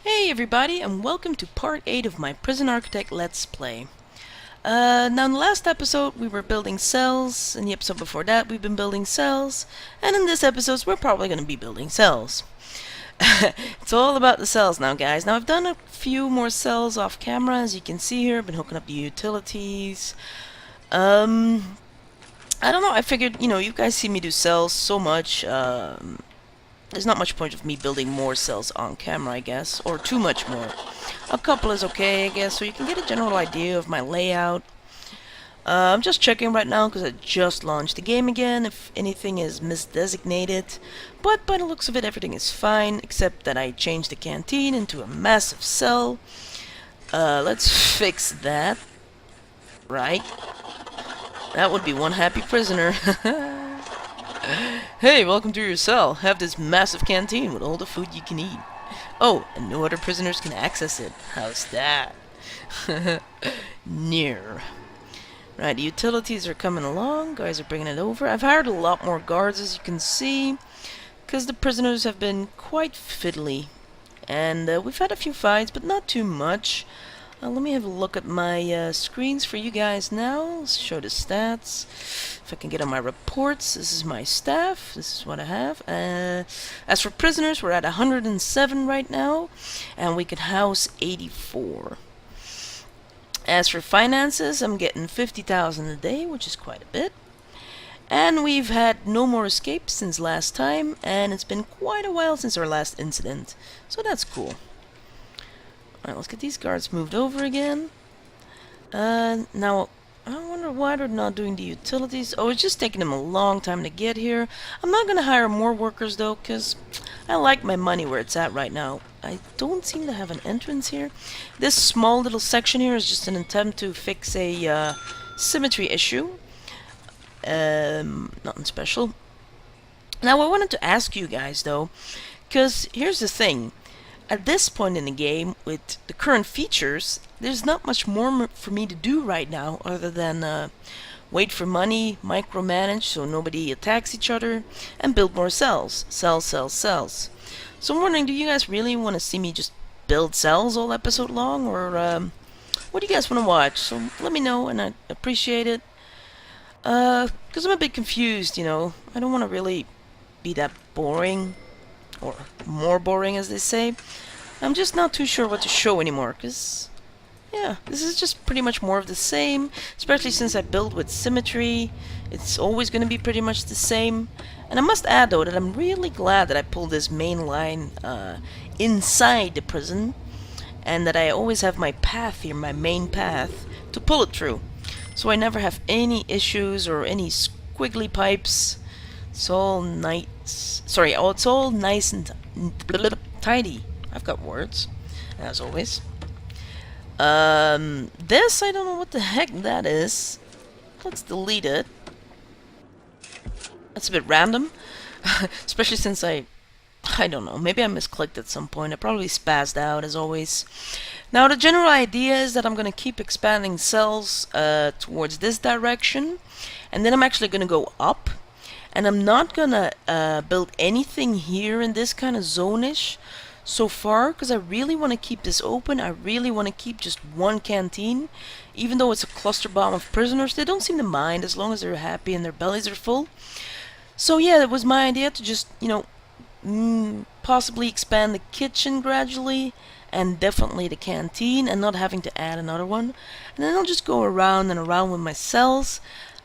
Hey everybody, and welcome to part 8 of my Prison Architect Let's Play. Now in the last episode we were building cells, in the episode before that we've been building cells, and in this episode we're probably going to be building cells. It's all about the cells now, guys. Now I've done a few more cells off camera, as you can see here. I've been hooking up the utilities. I don't know, I figured, you guys see me do cells so much, there's not much point of me building more cells on camera, I guess, or too much more. A couple is okay, I guess, so you can get a general idea of my layout. I'm just checking right now because I just launched the game again, if anything is misdesignated. But by the looks of it, everything is fine, except that I changed the canteen into a massive cell. Let's fix that. Right. That would be one happy prisoner. Hey, welcome to your cell. Have this massive canteen with all the food you can eat. Oh, and no other prisoners can access it. How's that? Near. Right, the utilities are coming along. Guys are bringing it over. I've hired a lot more guards, as you can see, because the prisoners have been quite fiddly. And we've had a few fights, but not too much. Let me have a look at my screens for you guys now. Let's show the stats. If I can get on my reports, this is my staff. This is what I have. As for prisoners, we're at 107 right now, and we can house 84. As for finances, I'm getting 50,000 a day, which is quite a bit. And we've had no more escapes since last time, and it's been quite a while since our last incident. So that's cool. Alright, let's get these guards moved over again. Now, I wonder why they're not doing the utilities. Oh, it's just taking them a long time to get here. I'm not going to hire more workers, though, because I like my money where it's at right now. I don't seem to have an entrance here. This small little section here is just an attempt to fix a symmetry issue. Nothing special. Now, I wanted to ask you guys, though, because here's the thing. At this point in the game, with the current features, there's not much more for me to do right now other than wait for money, micromanage so nobody attacks each other, and build more cells. Cells, cells, cells. So I'm wondering, do you guys really want to see me just build cells all episode long, or what do you guys want to watch? So let me know, and I'd appreciate it. Because I'm a bit confused, I don't want to really be that boring. Or more boring, as they say. I'm just not too sure what to show anymore, because, yeah, this is just pretty much more of the same, especially since I build with symmetry. It's always going to be pretty much the same. And I must add, though, that I'm really glad that I pulled this main line inside the prison, and that I always have my path here, my main path, to pull it through. So I never have any issues or any squiggly pipes. It's all nice. Sorry, it's all nice and tidy. I've got words, as always. This, I don't know what the heck that is. Let's delete it. That's a bit random. Especially since I don't know, maybe I misclicked at some point. I probably spazzed out, as always. Now, the general idea is that I'm going to keep expanding cells towards this direction. And then I'm actually going to go up. And I'm not gonna build anything here in this kind of zone-ish so far, because I really want to keep this open. I really want to keep just one canteen. Even though it's a cluster bomb of prisoners, they don't seem to mind as long as they're happy and their bellies are full. So yeah, it was my idea to just, possibly expand the kitchen gradually, and definitely the canteen, and not having to add another one. And then I'll just go around and around with my cells.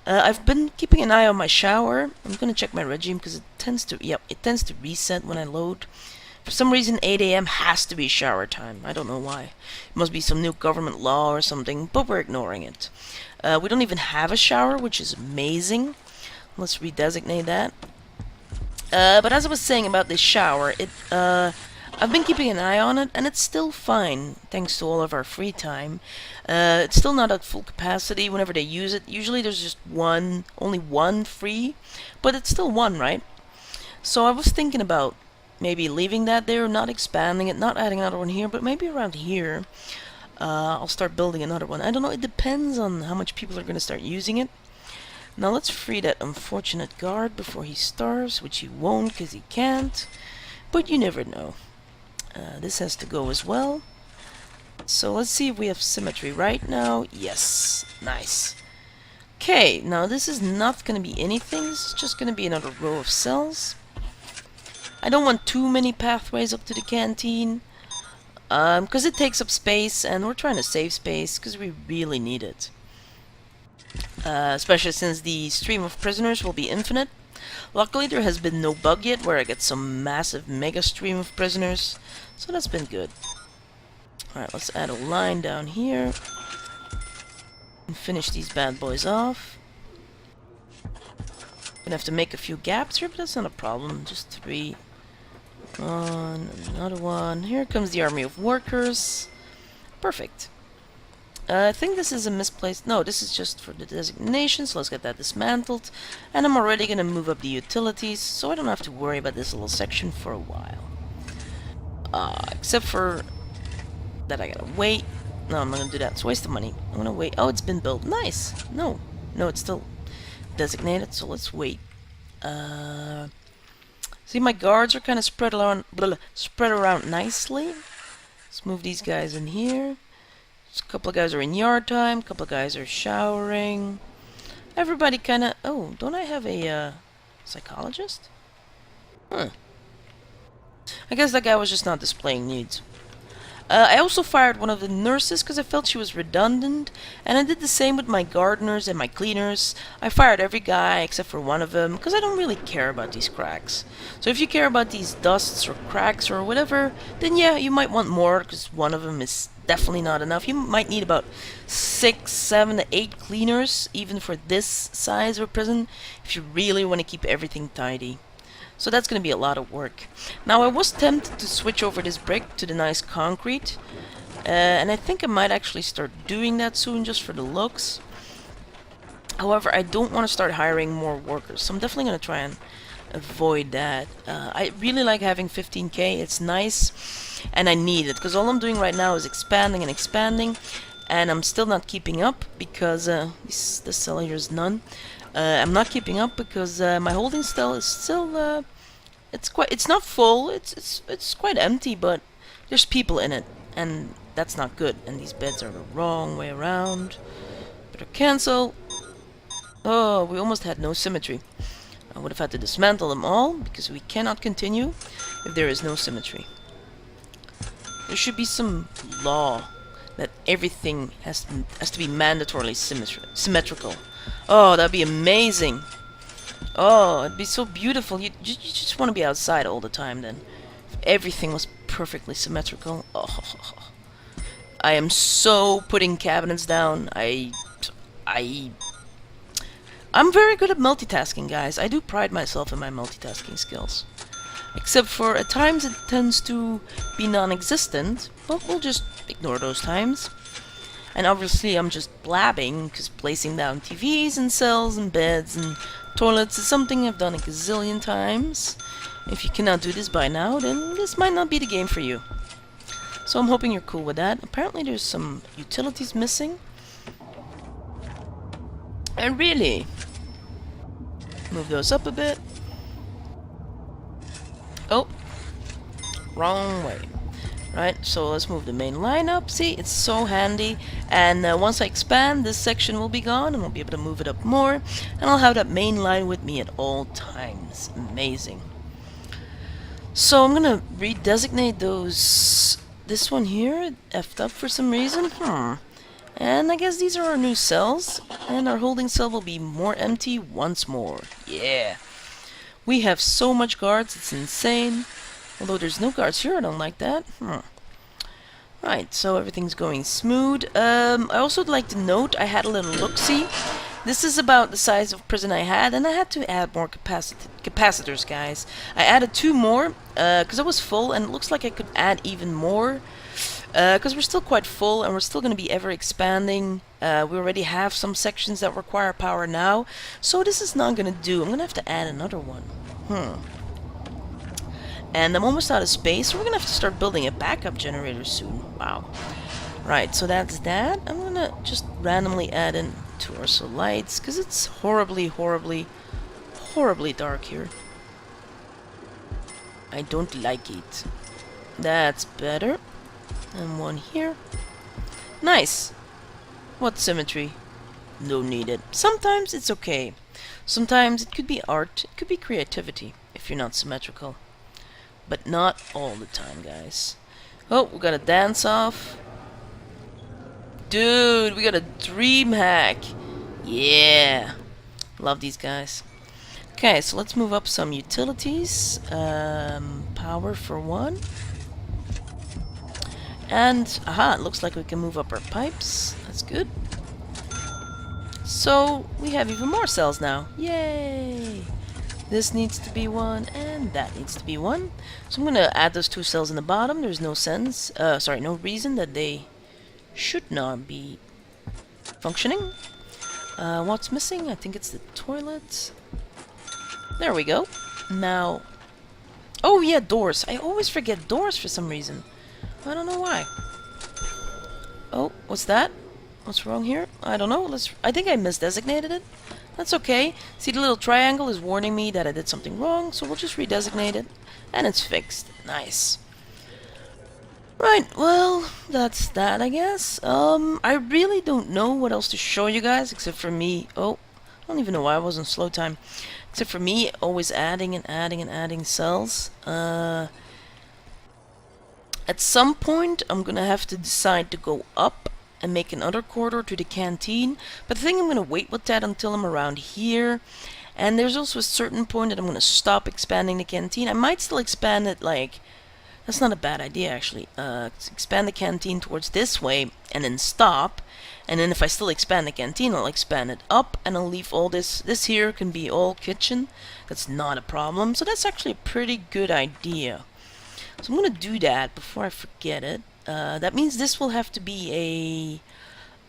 I've been keeping an eye on my shower. I'm gonna check my regime because it tends to reset when I load. For some reason, 8 AM has to be shower time. I don't know why. It must be some new government law or something, but we're ignoring it. We don't even have a shower, which is amazing. Let's redesignate that. But as I was saying about this shower, I've been keeping an eye on it, and it's still fine, thanks to all of our free time. It's still not at full capacity whenever they use it. Usually there's just only one free, but it's still one, right? So I was thinking about maybe leaving that there, not expanding it, not adding another one here, but maybe around here I'll start building another one. I don't know, it depends on how much people are going to start using it. Now let's free that unfortunate guard before he starves, which he won't because he can't, but you never know. This has to go as well. So let's see if we have symmetry right now. Yes, nice. Okay, now this is not going to be anything. This is just going to be another row of cells. I don't want too many pathways up to the canteen, because it takes up space, and we're trying to save space because we really need it. Especially since the stream of prisoners will be infinite. Luckily, there has been no bug yet where I get some massive mega stream of prisoners, so that's been good. Alright, let's add a line down here and finish these bad boys off. Gonna have to make a few gaps here, but that's not a problem. Just 3. One, another one. Here comes the army of workers. Perfect. I think this is a misplaced... No, this is just for the designation, so let's get that dismantled. And I'm already gonna move up the utilities, so I don't have to worry about this little section for a while. Except for that I gotta wait. No, I'm not gonna do that. It's a waste of money. I'm gonna wait. Oh, it's been built. Nice. No, it's still designated, so let's wait. See, my guards are kind of spread around nicely. Let's move these guys in here. A couple of guys are in yard time. A couple of guys are showering. Everybody kind of... Oh, don't I have a psychologist? Huh. I guess that guy was just not displaying needs. I also fired one of the nurses because I felt she was redundant, and I did the same with my gardeners and my cleaners. I fired every guy except for one of them because I don't really care about these cracks. So if you care about these dusts or cracks or whatever, then yeah, you might want more because one of them is definitely not enough. You might need about 6, 7 to 8 cleaners even for this size of a prison if you really want to keep everything tidy. So that's going to be a lot of work. Now I was tempted to switch over this brick to the nice concrete. And I think I might actually start doing that soon just for the looks. However, I don't want to start hiring more workers. So I'm definitely going to try and avoid that. I really like having 15k. It's nice. And I need it. Because all I'm doing right now is expanding and expanding. And I'm still not keeping up because this cell here is none. I'm not keeping up because my holding cell is still it's not full, it's quite empty, but there's people in it, and that's not good. And these beds are the wrong way around. Better cancel. Oh, we almost had no symmetry. I would have had to dismantle them all because we cannot continue if there is no symmetry. There should be some law that everything has to be mandatorily symmetrical. Oh, that'd be amazing. Oh, it'd be so beautiful. You just want to be outside all the time then. If everything was perfectly symmetrical. Oh, I am so putting cabinets down. I'm very good at multitasking, guys. I do pride myself in my multitasking skills. Except for at times it tends to be non-existent, but we'll just ignore those times. And obviously I'm just blabbing, because placing down TVs and cells and beds and toilets is something I've done a gazillion times. If you cannot do this by now, then this might not be the game for you. So I'm hoping you're cool with that. Apparently there's some utilities missing. And really, move those up a bit. Oh, wrong way. Right, so let's move the main line up. See, it's so handy. And once I expand, this section will be gone, and we'll be able to move it up more. And I'll have that main line with me at all times. Amazing. So I'm gonna redesignate those. This one here, effed up for some reason. And I guess these are our new cells, and our holding cell will be more empty once more. Yeah. We have so much guards, it's insane. Although there's no guards here, I don't like that. Right, so everything's going smooth. I also would like to note, I had a little look-see. This is about the size of prison I had, and I had to add more capacitors, guys. I added 2 more, because I was full, and it looks like I could add even more. Because we're still quite full, and we're still going to be ever expanding. We already have some sections that require power now, so this is not going to do. I'm going to have to add another one. And I'm almost out of space, so we're going to have to start building a backup generator soon. Wow. Right, so that's that. I'm going to just randomly add in 2 or so lights, because it's horribly dark here. I don't like it. That's better. And one here. Nice. What symmetry? No needed. Sometimes it's okay. Sometimes it could be art, it could be creativity, if you're not symmetrical. But not all the time, guys. Oh, we got a dance off. Dude, we got a dream hack. Yeah. Love these guys. Okay, so let's move up some utilities. Power for one. And, aha, it looks like we can move up our pipes. That's good. So, we have even more cells now. Yay! This needs to be one, and that needs to be one. So I'm going to add those two cells in the bottom. There's no sense, no reason that they should not be functioning. What's missing? I think it's the toilet. There we go. Now, oh yeah, doors. I always forget doors for some reason. I don't know why. Oh, what's that? What's wrong here? I don't know. I think I misdesignated it. That's okay. See, the little triangle is warning me that I did something wrong, so we'll just redesignate it. And it's fixed. Nice. Right, well, that's that, I guess. I really don't know what else to show you guys, except for me. Oh, I don't even know why I was on slow time. Except for me, always adding and adding and adding cells. At some point, I'm gonna have to decide to go up and make another corridor to the canteen. But I think I'm gonna wait with that until I'm around here. And there's also a certain point that I'm gonna stop expanding the canteen. I might still expand it, like, that's not a bad idea actually. Expand the canteen towards this way and then stop. And then if I still expand the canteen, I'll expand it up and I'll leave all this. This here can be all kitchen. That's not a problem. So that's actually a pretty good idea. So I'm gonna do that before I forget it. That means this will have to be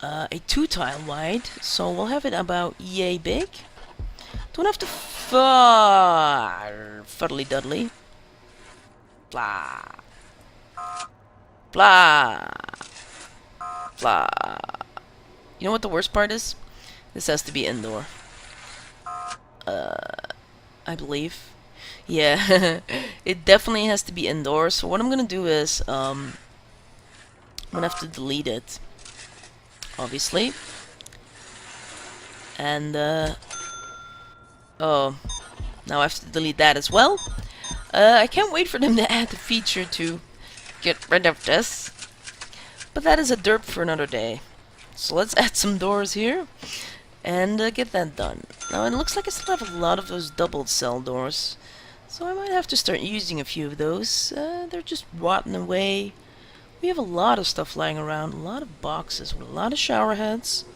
a 2-tile wide. So we'll have it about yay big. Don't have to fuddly duddly. Blah. Blah. Blah. You know what the worst part is? This has to be indoor. I believe. Yeah, it definitely has to be indoor. So what I'm gonna do is, I'm gonna have to delete it, obviously. And, oh, now I have to delete that as well. I can't wait for them to add the feature to get rid of this. But that is a derp for another day. So let's add some doors here and get that done. Now it looks like I still have a lot of those double cell doors. So I might have to start using a few of those. They're just rotting away. We have a lot of stuff lying around. A lot of boxes with a lot of shower heads.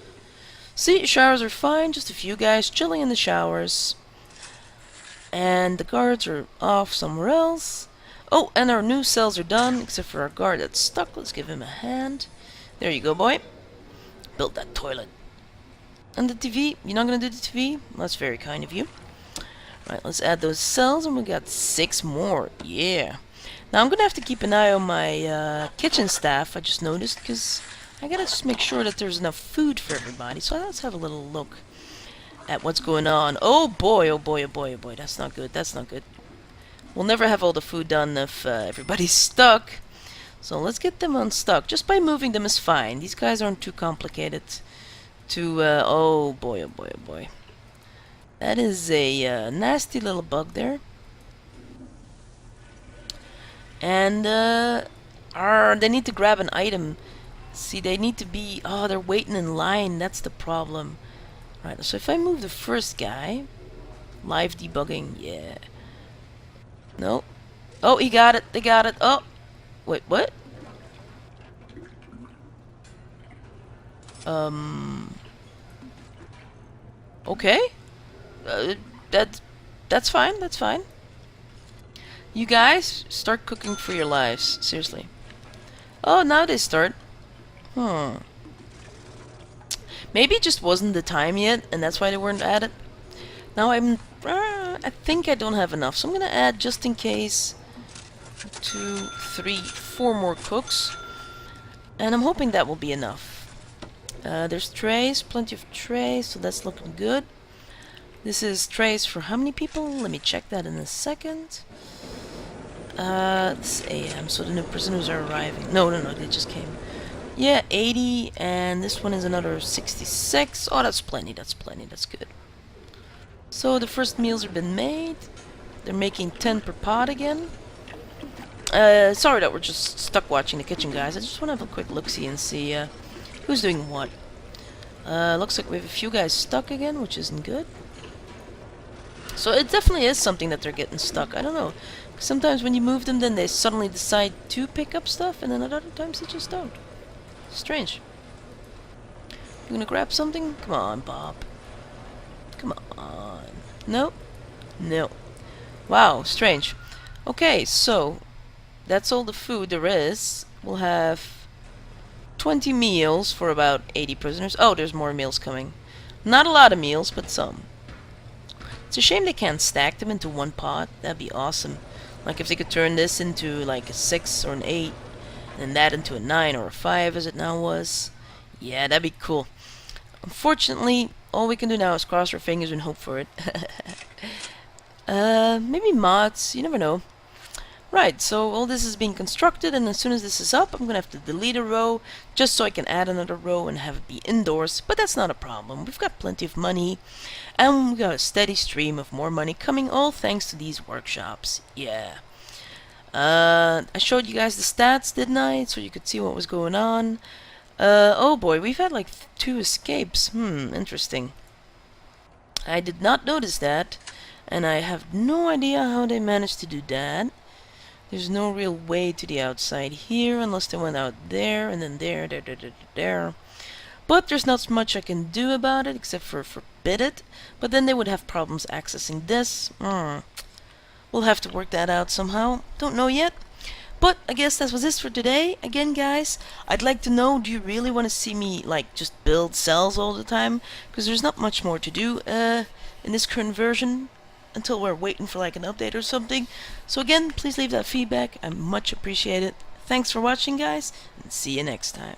See, showers are fine. Just a few guys chilling in the showers. And the guards are off somewhere else. Oh, and our new cells are done, except for our guard that's stuck. Let's give him a hand. There you go, boy. Build that toilet. And the TV? You're not going to do the TV? Well, that's very kind of you. Right, let's add those cells, and we got 6 more. Yeah. Now, I'm going to have to keep an eye on my kitchen staff, I just noticed, because I got to just make sure that there's enough food for everybody. So let's have a little look at what's going on. Oh boy, oh boy, oh boy, oh boy. That's not good. That's not good. We'll never have all the food done if everybody's stuck. So let's get them unstuck. Just by moving them is fine. These guys aren't too complicated to... oh boy, oh boy, oh boy. That is a nasty little bug there. And they need to grab an item. See, they need to be... oh, they're waiting in line. That's the problem. Right, so if I move the first guy... live debugging, yeah. No. Oh, he got it. They got it. Oh. Wait, what? Okay. That's fine. That's fine. You guys, start cooking for your lives. Seriously. Oh, now they start. Maybe it just wasn't the time yet, and that's why they weren't added. Now I think I don't have enough, so I'm gonna add, just in case, 2, 3, 4 more cooks. And I'm hoping that will be enough. There's trays, plenty of trays, so that's looking good. This is trays for how many people? Let me check that in a second. It's AM, so the new prisoners are arriving. No, no, no, they just came. Yeah, 80, and this one is another 66. Oh, that's plenty, that's plenty, that's good. So the first meals have been made. They're making 10 per pot again. Sorry that we're just stuck watching the kitchen, guys. I just want to have a quick look-see and see who's doing what. Looks like we have a few guys stuck again, which isn't good. So it definitely is something that they're getting stuck. I don't know. Sometimes when you move them, then they suddenly decide to pick up stuff, and then at other times they just don't. Strange. You gonna grab something? Come on, Bob. Come on. No? No. Wow, strange. Okay, so that's all the food there is. We'll have 20 meals for about 80 prisoners. Oh, there's more meals coming. Not a lot of meals, but some. It's a shame they can't stack them into one pot. That'd be awesome. Like if they could turn this into like a 6 or an 8, and that into a 9 or a 5 as it now was. Yeah, that'd be cool. Unfortunately, all we can do now is cross our fingers and hope for it. Maybe mods, you never know. Right, so all this is being constructed, and as soon as this is up, I'm gonna have to delete a row just so I can add another row and have it be indoors, but that's not a problem. We've got plenty of money, and we've got a steady stream of more money coming, all thanks to these workshops. Yeah. I showed you guys the stats, didn't I? So you could see what was going on. Oh boy, we've had like 2 escapes. Interesting. I did not notice that, and I have no idea how they managed to do that. There's no real way to the outside here, unless they went out there, and then there, there. But there's not much I can do about it, except for forbid it. But then they would have problems accessing this. We'll have to work that out somehow. Don't know yet. But I guess that was this for today. Again, guys, I'd like to know, do you really want to see me, like, just build cells all the time? Because there's not much more to do in this current version, until we're waiting for, like, an update or something. So again, please leave that feedback. I much appreciate it. Thanks for watching, guys, and see you next time.